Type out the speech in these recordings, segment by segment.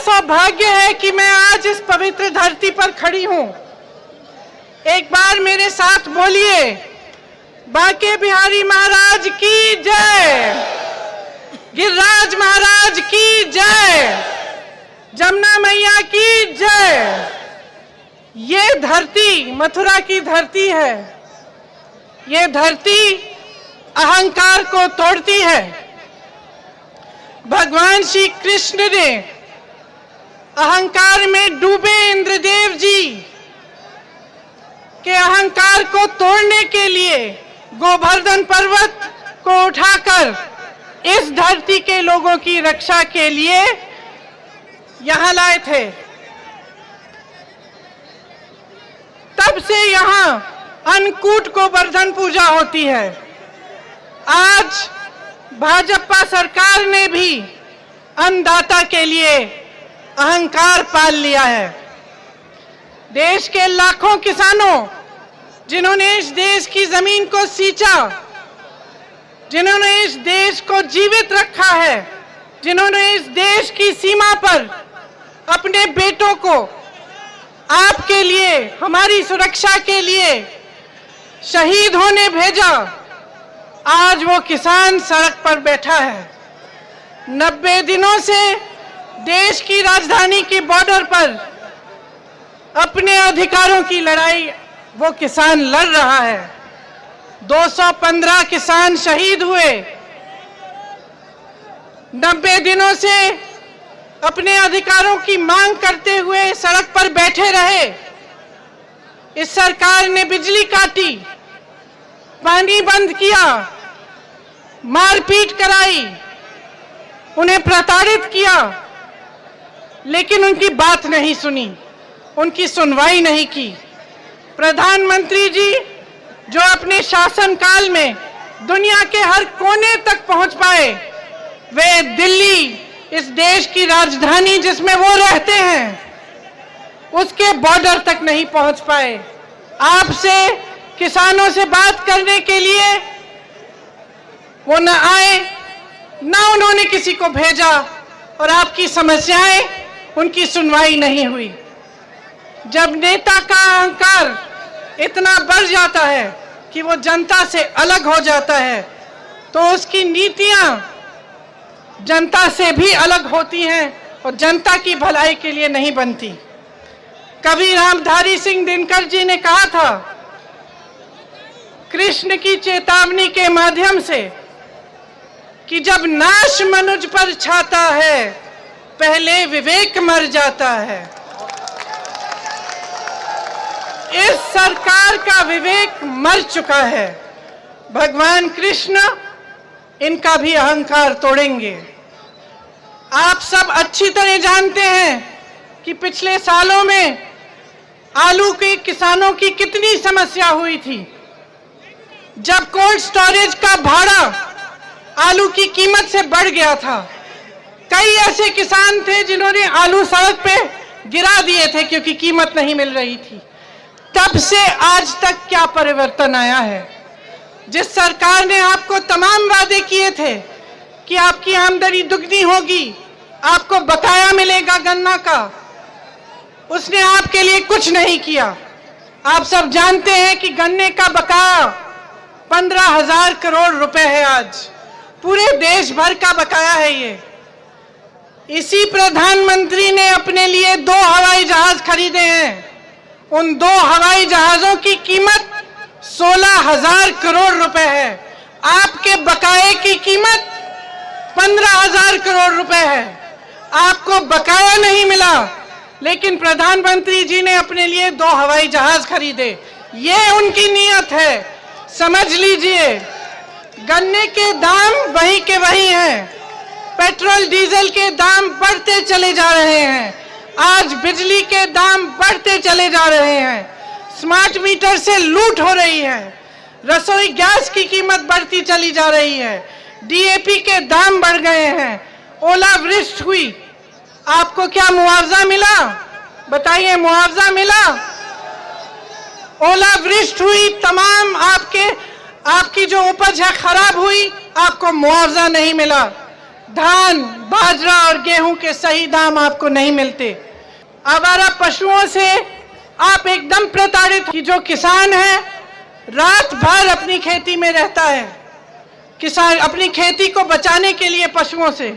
सौभाग्य है कि मैं आज इस पवित्र धरती पर खड़ी हूं। एक बार मेरे साथ बोलिए, बांके बिहारी महाराज की जय, गिरिराज महाराज की जय, जमुना मैया की जय। ये धरती मथुरा की धरती है। ये धरती अहंकार को तोड़ती है। भगवान श्री कृष्ण ने अहंकार में डूबे इंद्रदेव जी के अहंकार को तोड़ने के लिए गोवर्धन पर्वत को उठाकर इस धरती के लोगों की रक्षा के लिए यहां लाए थे। तब से यहां अन्नकूट गोवर्धन पूजा होती है। आज भाजपा सरकार ने भी अन्नदाता के लिए अहंकार पाल लिया है। देश के लाखों किसानों जिन्होंने इस देश की जमीन को सींचा, जिन्होंने इस देश को जीवित रखा है, जिन्होंने इस देश की सीमा पर अपने बेटों को आपके लिए, हमारी सुरक्षा के लिए शहीद होने भेजा, आज वो किसान सड़क पर बैठा है। 90 दिनों से देश की राजधानी की बॉर्डर पर अपने अधिकारों की लड़ाई वो किसान लड़ रहा है। 215 किसान शहीद हुए। 90 दिनों से अपने अधिकारों की मांग करते हुए सड़क पर बैठे रहे। इस सरकार ने बिजली काटी, पानी बंद किया, मारपीट कराई, उन्हें प्रताड़ित किया, लेकिन उनकी बात नहीं सुनी, उनकी सुनवाई नहीं की। प्रधानमंत्री जी जो अपने शासनकाल में दुनिया के हर कोने तक पहुंच पाए, वे दिल्ली, इस देश की राजधानी जिसमें वो रहते हैं, उसके बॉर्डर तक नहीं पहुंच पाए। आपसे, किसानों से बात करने के लिए वो न आए, न उन्होंने किसी को भेजा, और आपकी समस्याएं, उनकी सुनवाई नहीं हुई। जब नेता का अहंकार इतना बढ़ जाता है कि वो जनता से अलग हो जाता है, तो उसकी नीतियां जनता से भी अलग होती हैं और जनता की भलाई के लिए नहीं बनती। कवि रामधारी सिंह दिनकर जी ने कहा था, कृष्ण की चेतावनी के माध्यम से, कि जब नाश मनुज पर छाता है, पहले विवेक मर जाता है। इस सरकार का विवेक मर चुका है। भगवान कृष्ण इनका भी अहंकार तोड़ेंगे। आप सब अच्छी तरह जानते हैं कि पिछले सालों में आलू के किसानों की कितनी समस्या हुई थी। जब कोल्ड स्टोरेज का भाड़ा आलू की कीमत से बढ़ गया था, कई ऐसे किसान थे जिन्होंने आलू सड़क पे गिरा दिए थे क्योंकि कीमत नहीं मिल रही थी। तब से आज तक क्या परिवर्तन आया है? जिस सरकार ने आपको तमाम वादे किए थे कि आपकी आमदनी दुगनी होगी, आपको बकाया मिलेगा गन्ना का, उसने आपके लिए कुछ नहीं किया। आप सब जानते हैं कि गन्ने का बकाया 15,000 करोड़ रुपए है। आज पूरे देश भर का बकाया है ये। इसी प्रधानमंत्री ने अपने लिए 2 हवाई जहाज खरीदे हैं। उन 2 हवाई जहाजों की कीमत 16,000 करोड़ रुपए है। आपके बकाये की कीमत 15,000 करोड़ रुपए है। आपको बकाया नहीं मिला, लेकिन प्रधानमंत्री जी ने अपने लिए 2 हवाई जहाज खरीदे। ये उनकी नीयत है। समझ लीजिए, गन्ने के दाम वही के वही हैं। पेट्रोल डीजल के दाम बढ़ते चले जा रहे हैं। आज बिजली के दाम बढ़ते चले जा रहे हैं। स्मार्ट मीटर से लूट हो रही है। रसोई गैस की कीमत बढ़ती चली जा रही है। डीएपी के दाम बढ़ गए हैं। ओलावृष्टि हुई, आपको क्या मुआवजा मिला? बताइए, मुआवजा मिला? ओलावृष्टि हुई, तमाम आपकी जो उपज है खराब हुई, आपको मुआवजा नहीं मिला। धान, बाजरा और गेहूं के सही दाम आपको नहीं मिलते। आवारा पशुओं से आप एकदम प्रताड़ित कि जो किसान है रात भर अपनी खेती में रहता है, किसान अपनी खेती को बचाने के लिए पशुओं से,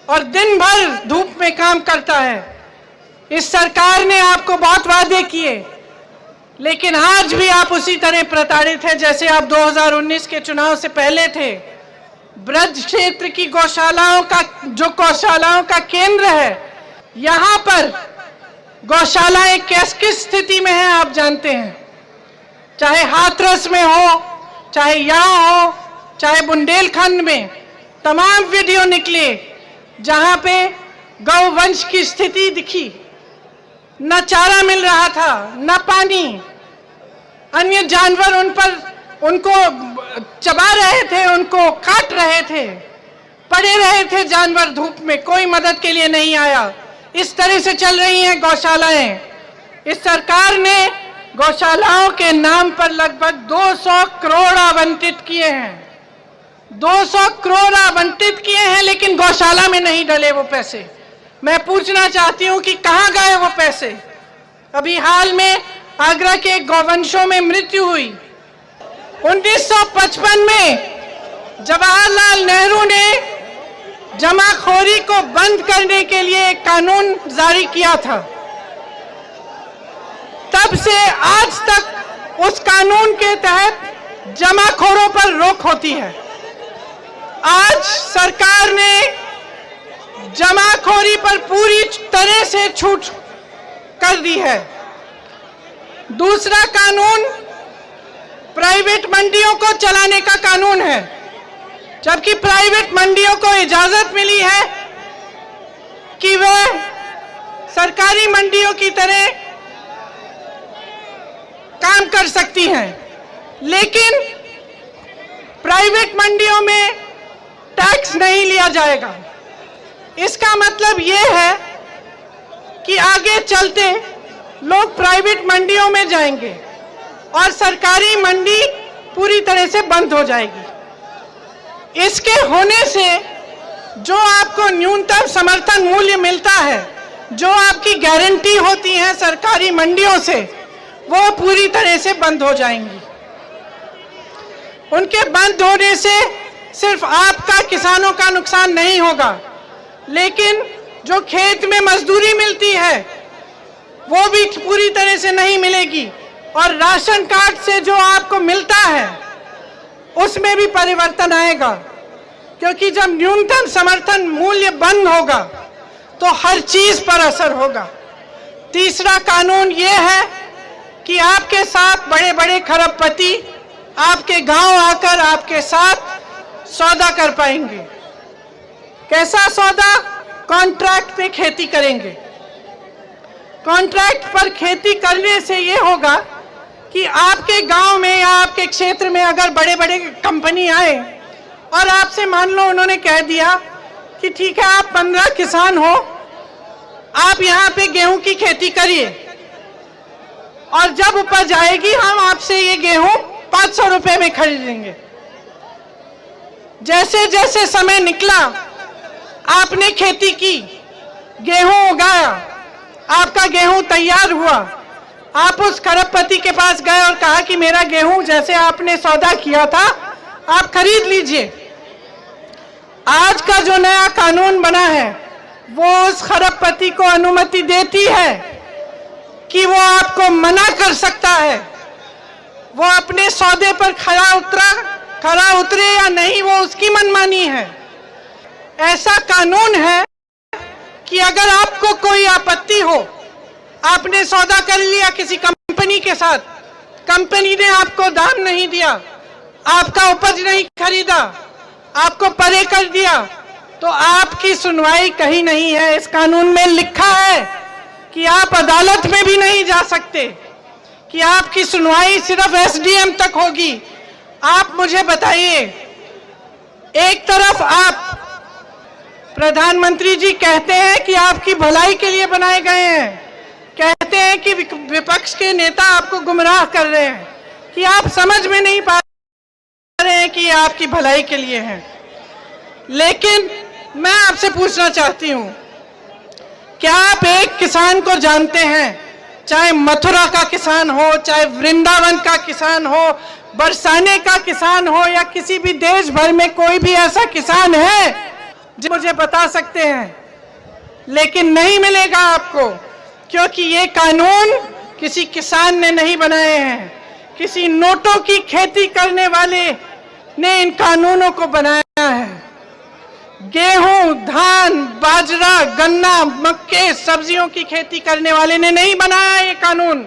और दिन भर धूप में काम करता है। इस सरकार ने आपको बहुत वादे किए, लेकिन आज भी आप उसी तरह प्रताड़ित हैं जैसे आप 2019 के चुनाव से पहले थे। ब्रज क्षेत्र की गौशालाओं का केंद्र है, यहाँ पर गौशालाएं किस स्थिति में है आप जानते हैं। चाहे हाथरस में हो, चाहे यहाँ हो, चाहे बुंदेलखंड में, तमाम वीडियो निकले जहां पे गौवंश की स्थिति दिखी। न चारा मिल रहा था, न पानी, अन्य जानवर उनको चबा रहे थे, उनको काट रहे थे, पड़े रहे थे जानवर धूप में, कोई मदद के लिए नहीं आया। इस तरह से चल रही हैं गौशालाएं। इस सरकार ने गौशालाओं के नाम पर लगभग 200 करोड़ आवंटित किए हैं, 200 करोड़ आवंटित किए हैं, लेकिन गौशाला में नहीं डले वो पैसे। मैं पूछना चाहती हूं कि कहां गए वो पैसे। अभी हाल में आगरा के गौवंशों में मृत्यु हुई। 1955 में जवाहरलाल नेहरू ने जमाखोरी को बंद करने के लिए एक कानून जारी किया था। तब से आज तक उस कानून के तहत जमाखोरों पर रोक होती है। आज सरकार ने जमाखोरी पर पूरी तरह से छूट कर दी है। दूसरा कानून प्राइवेट मंडियों को चलाने का कानून है, जबकि प्राइवेट मंडियों को इजाजत मिली है कि वह सरकारी मंडियों की तरह काम कर सकती हैं, लेकिन प्राइवेट मंडियों में टैक्स नहीं लिया जाएगा। इसका मतलब यह है कि आगे चलते लोग प्राइवेट मंडियों में जाएंगे और सरकारी मंडी पूरी तरह से बंद हो जाएगी। इसके होने से जो आपको न्यूनतम समर्थन मूल्य मिलता है, जो आपकी गारंटी होती है सरकारी मंडियों से, वो पूरी तरह से बंद हो जाएंगी। उनके बंद होने से सिर्फ आपका, किसानों का नुकसान नहीं होगा, लेकिन जो खेत में मजदूरी मिलती है वो भी पूरी तरह से नहीं मिलेगी, और राशन कार्ड से जो आपको मिलता है उसमें भी परिवर्तन आएगा, क्योंकि जब न्यूनतम समर्थन मूल्य बंद होगा तो हर चीज पर असर होगा। तीसरा कानून ये है कि आपके साथ बड़े बड़े खरबपति आपके गांव आकर आपके साथ सौदा कर पाएंगे। कैसा सौदा? कॉन्ट्रैक्ट पे खेती करेंगे। कॉन्ट्रैक्ट पर खेती करने से ये होगा कि आपके गांव में या आपके क्षेत्र में अगर बड़े बड़े कंपनी आए और आपसे मान लो उन्होंने कह दिया कि ठीक है आप 15 किसान हो, आप यहाँ पे गेहूं की खेती करिए, और जब उपज आएगी हम आपसे ये गेहूं 500 रुपए में खरीदेंगे। जैसे जैसे समय निकला, आपने खेती की, गेहूं उगाया, आपका गेहूं तैयार हुआ, आप उस खरबपति के पास गए और कहा कि मेरा गेहूं जैसे आपने सौदा किया था आप खरीद लीजिए। आज का जो नया कानून बना है वो उस खरबपति को अनुमति देती है कि वो आपको मना कर सकता है, वो अपने सौदे पर खरा उतरे या नहीं वो उसकी मनमानी है। ऐसा कानून है कि अगर आपको कोई आपत्ति हो, आपने सौदा कर लिया किसी कंपनी के साथ, कंपनी ने आपको दाम नहीं दिया, आपका उपज नहीं खरीदा, आपको परे कर दिया, तो आपकी सुनवाई कहीं नहीं है। इस कानून में लिखा है कि आप अदालत में भी नहीं जा सकते, कि आपकी सुनवाई सिर्फ एसडीएम तक होगी। आप मुझे बताइए, एक तरफ आप प्रधानमंत्री जी कहते हैं कि आपकी भलाई के लिए बनाए गए हैं, कहते हैं कि विपक्ष के नेता आपको गुमराह कर रहे हैं, कि आप समझ में नहीं पा रहे हैं कि ये आपकी भलाई के लिए है, लेकिन मैं आपसे पूछना चाहती हूं, क्या आप एक किसान को जानते हैं, चाहे मथुरा का किसान हो, चाहे वृंदावन का किसान हो, बरसाने का किसान हो, या किसी भी देश भर में कोई भी ऐसा किसान है जो मुझे बता सकते हैं? लेकिन नहीं मिलेगा आपको, क्योंकि ये कानून किसी किसान ने नहीं बनाए हैं, किसी नोटों की खेती करने वाले ने इन कानूनों को बनाया है। गेहूं, धान, बाजरा, गन्ना, मक्के, सब्जियों की खेती करने वाले ने नहीं बनाया ये कानून।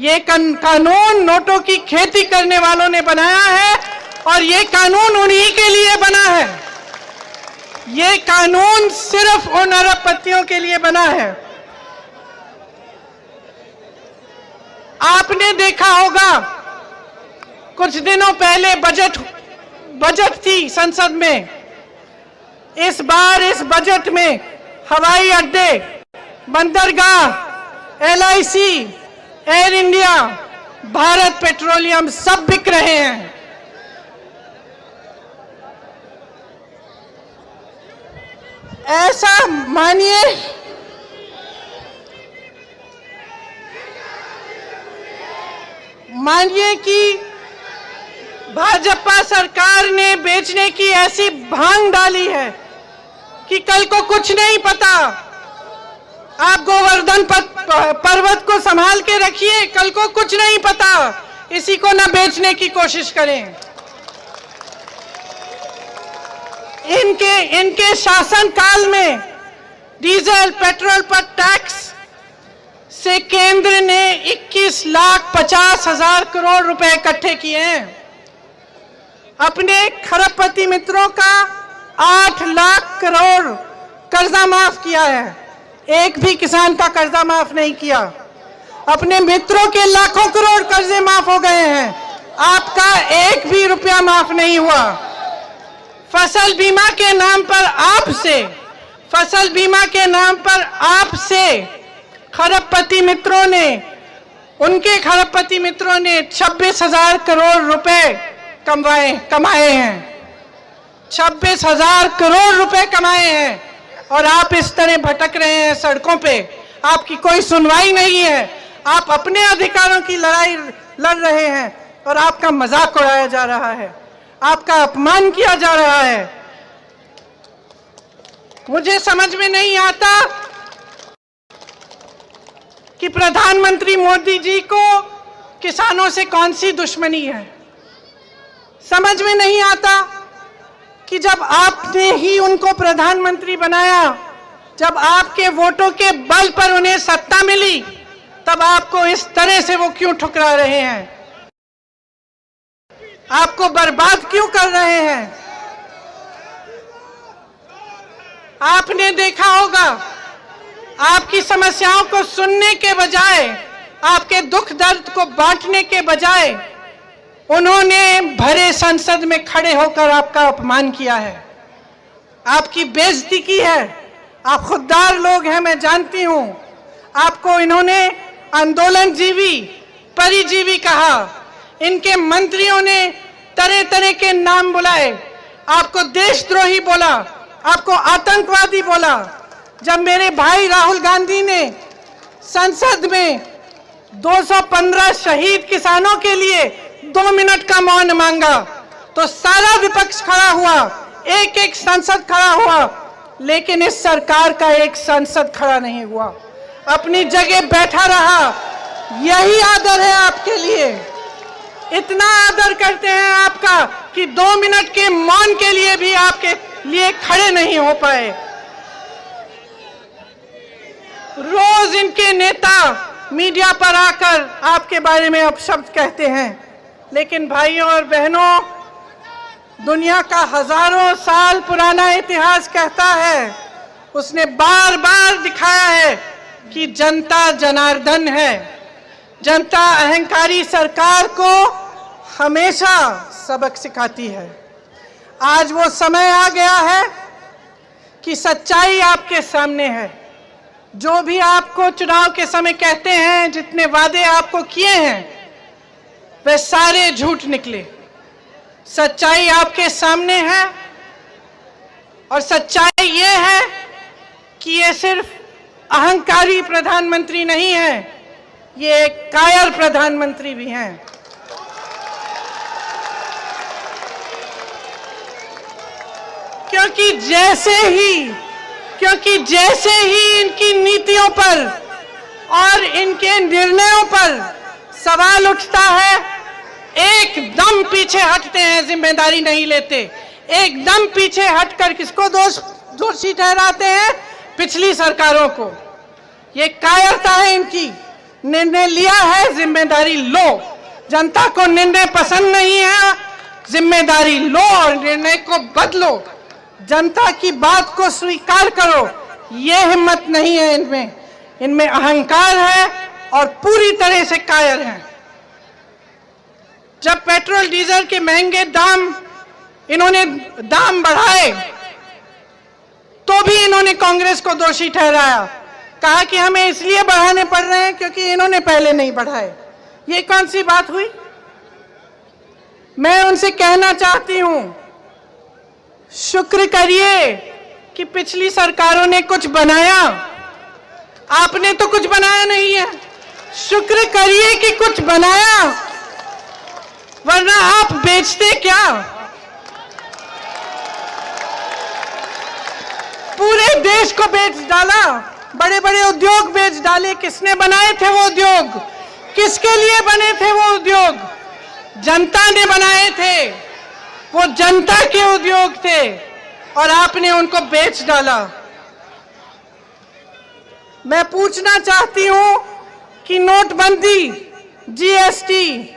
ये कानून नोटों की खेती करने वालों ने बनाया है, और ये कानून उन्हीं के लिए बना है। ये कानून सिर्फ उन अरबपतियों के लिए बना है। आपने देखा होगा, कुछ दिनों पहले बजट थी संसद में। इस बार इस बजट में हवाई अड्डे, बंदरगाह, LIC, air India, Bharat petroleum सब बिक रहे हैं। ऐसा मानिए कि भाजपा सरकार ने बेचने की ऐसी भांग डाली है कि कल को कुछ नहीं पता। आप गोवर्धन पर्वत को संभाल के रखिए, कल को कुछ नहीं पता, इसी को न बेचने की कोशिश करें। इनके शासन काल में डीजल पेट्रोल पर टैक्स से केंद्र ने 21,50,000 करोड़ रुपए इकट्ठे किए हैं। अपने खरबपति मित्रों का 8 लाख करोड़ कर्जा माफ किया है, एक भी किसान का कर्जा माफ नहीं किया। अपने मित्रों के लाखों करोड़ कर्जे माफ हो गए हैं, आपका एक भी रुपया माफ नहीं हुआ। फसल बीमा के नाम पर आपसे खरबपति मित्रों ने, उनके खरबपति मित्रों ने 26,000 करोड़ रुपए कमाए हैं। 26,000 करोड़ रुपए कमाए हैं, और आप इस तरह भटक रहे हैं सड़कों पे। आपकी कोई सुनवाई नहीं है, आप अपने अधिकारों की लड़ाई लड़ रहे हैं, और आपका मजाक उड़ाया जा रहा है, आपका अपमान किया जा रहा है। मुझे समझ में नहीं आता कि प्रधानमंत्री मोदी जी को किसानों से कौन सी दुश्मनी है। समझ में नहीं आता कि जब आपने ही उनको प्रधानमंत्री बनाया, जब आपके वोटों के बल पर उन्हें सत्ता मिली, तब आपको इस तरह से वो क्यों ठुकरा रहे हैं, आपको बर्बाद क्यों कर रहे हैं। आपने देखा होगा, आपकी समस्याओं को सुनने के बजाय, आपके दुख दर्द को बांटने के बजाय, उन्होंने भरे संसद में खड़े होकर आपका अपमान किया है, आपकी बेइज्जती की है। आप खुददार लोग हैं, मैं जानती हूं। आपको इन्होंने आंदोलन जीवी, परिजीवी कहा, इनके मंत्रियों ने तरह तरह के नाम बुलाए, आपको देशद्रोही बोला, आपको आतंकवादी बोला। जब मेरे भाई राहुल गांधी ने संसद में 215 शहीद किसानों के लिए 2 मिनट का मौन मांगा, तो सारा विपक्ष खड़ा हुआ, एक एक सांसद खड़ा हुआ, लेकिन इस सरकार का एक सांसद खड़ा नहीं हुआ, अपनी जगह बैठा रहा। यही आदर है आपके लिए, इतना आदर करते हैं आपका कि 2 मिनट के मौन के लिए भी आपके लिए खड़े नहीं हो पाए। रोज इनके नेता मीडिया पर आकर आपके बारे में अपशब्द कहते हैं, लेकिन भाइयों और बहनों, दुनिया का हजारों साल पुराना इतिहास कहता है, उसने बार बार दिखाया है कि जनता जनार्दन है। जनता अहंकारी सरकार को हमेशा सबक सिखाती है। आज वो समय आ गया है कि सच्चाई आपके सामने है। जो भी आपको चुनाव के समय कहते हैं, जितने वादे आपको किए हैं, वे सारे झूठ निकले। सच्चाई आपके सामने है। और सच्चाई ये है कि ये सिर्फ अहंकारी प्रधानमंत्री नहीं है, ये एक कायर प्रधानमंत्री भी हैं। क्योंकि जैसे ही इनकी नीतियों पर और इनके निर्णयों पर सवाल उठता है, एकदम पीछे हटते हैं, जिम्मेदारी नहीं लेते, एकदम पीछे हटकर किसको दोषी ठहराते हैं? पिछली सरकारों को। ये कायरता है इनकी। निर्णय लिया है, जिम्मेदारी लो। जनता को निर्णय पसंद नहीं है, जिम्मेदारी लो और निर्णय को बदलो। जनता की बात को स्वीकार करो। ये हिम्मत नहीं है इनमें। इनमें अहंकार है और पूरी तरह से कायर हैं। जब पेट्रोल डीजल के महंगे इन्होंने दाम बढ़ाए तो भी इन्होंने कांग्रेस को दोषी ठहराया, कहा कि हमें इसलिए बढ़ाने पड़ रहे हैं क्योंकि इन्होंने पहले नहीं बढ़ाए। ये कौन सी बात हुई? मैं उनसे कहना चाहती हूं, शुक्र करिए कि पिछली सरकारों ने कुछ बनाया, आपने तो कुछ बनाया नहीं है। शुक्र करिए कि कुछ बनाया, वरना आप बेचते क्या? पूरे देश को बेच डाला, बड़े बड़े उद्योग बेच डाले। किसने बनाए थे वो उद्योग? किसके लिए बने थे वो उद्योग? जनता ने बनाए थे, वो जनता के उद्योग थे और आपने उनको बेच डाला। मैं पूछना चाहती हूं कि नोटबंदी, जीएसटी,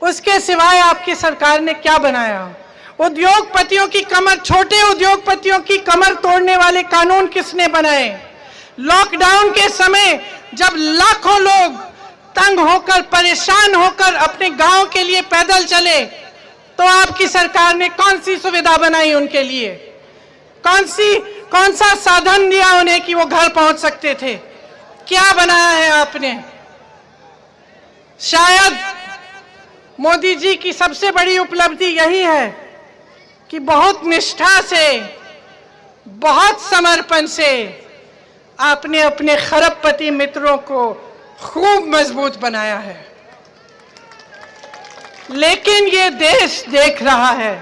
उसके सिवाय आपकी सरकार ने क्या बनाया? उद्योगपतियों की कमर, छोटे उद्योगपतियों की कमर तोड़ने वाले कानून किसने बनाए? लॉकडाउन के समय जब लाखों लोग तंग होकर, परेशान होकर अपने गांव के लिए पैदल चले, तो आपकी सरकार ने कौन सी सुविधा बनाई उनके लिए? कौन सा साधन दिया उन्हें कि वो घर पहुंच सकते थे? क्या बनाया है आपने? शायद मोदी जी की सबसे बड़ी उपलब्धि यही है कि बहुत निष्ठा से, बहुत समर्पण से आपने अपने खरबपति मित्रों को खूब मजबूत बनाया है। लेकिन ये देश देख रहा है,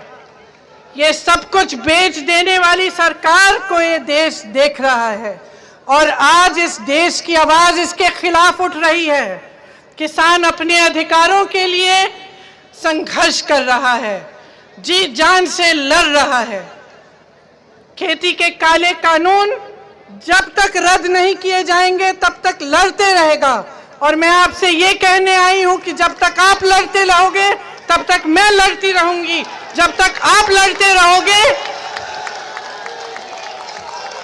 ये सब कुछ बेच देने वाली सरकार को ये देश देख रहा है और आज इस देश की आवाज इसके खिलाफ उठ रही है। किसान अपने अधिकारों के लिए संघर्ष कर रहा है, जी जान से लड़ रहा है। खेती के काले कानून जब तक रद्द नहीं किए जाएंगे तब तक लड़ते रहेगा। और मैं आपसे ये कहने आई हूं कि जब तक आप लड़ते रहोगे तब तक मैं लड़ती रहूंगी। जब तक आप लड़ते रहोगे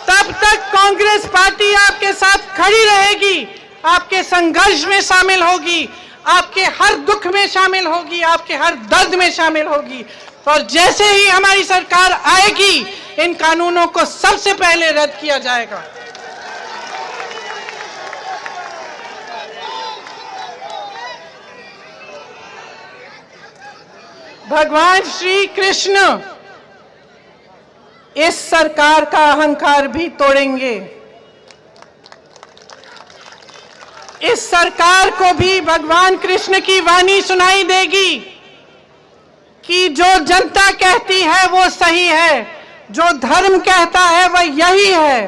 तब तक कांग्रेस पार्टी आपके साथ खड़ी रहेगी, आपके संघर्ष में शामिल होगी, आपके हर दुख में शामिल होगी, आपके हर दर्द में शामिल होगी। और जैसे ही हमारी सरकार आएगी, इन कानूनों को सबसे पहले रद्द किया जाएगा। भगवान श्री कृष्ण इस सरकार का अहंकार भी तोड़ेंगे। इस सरकार को भी भगवान कृष्ण की वाणी सुनाई देगी कि जो जनता कहती है वो सही है, जो धर्म कहता है वह यही है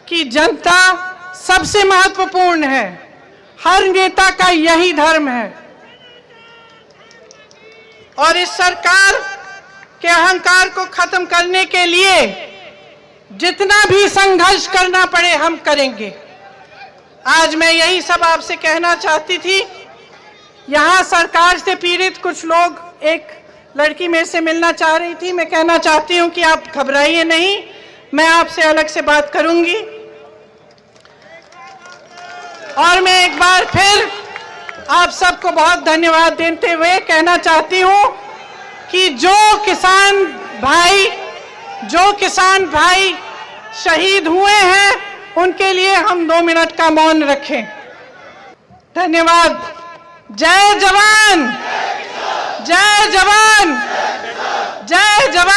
कि जनता सबसे महत्वपूर्ण है, हर नेता का यही धर्म है। और इस सरकार के अहंकार को खत्म करने के लिए जितना भी संघर्ष करना पड़े हम करेंगे। आज मैं यही सब आपसे कहना चाहती थी। यहाँ सरकार से पीड़ित कुछ लोग, एक लड़की मेरे से मिलना चाह रही थी। मैं कहना चाहती हूँ कि आप घबराइए नहीं, मैं आपसे अलग से बात करूंगी। और मैं एक बार फिर आप सबको बहुत धन्यवाद देते हुए कहना चाहती हूँ कि जो किसान भाई शहीद हुए हैं उनके लिए हम 2 मिनट का मौन रखें। धन्यवाद। जय जवान, जय जवान, जय जवान।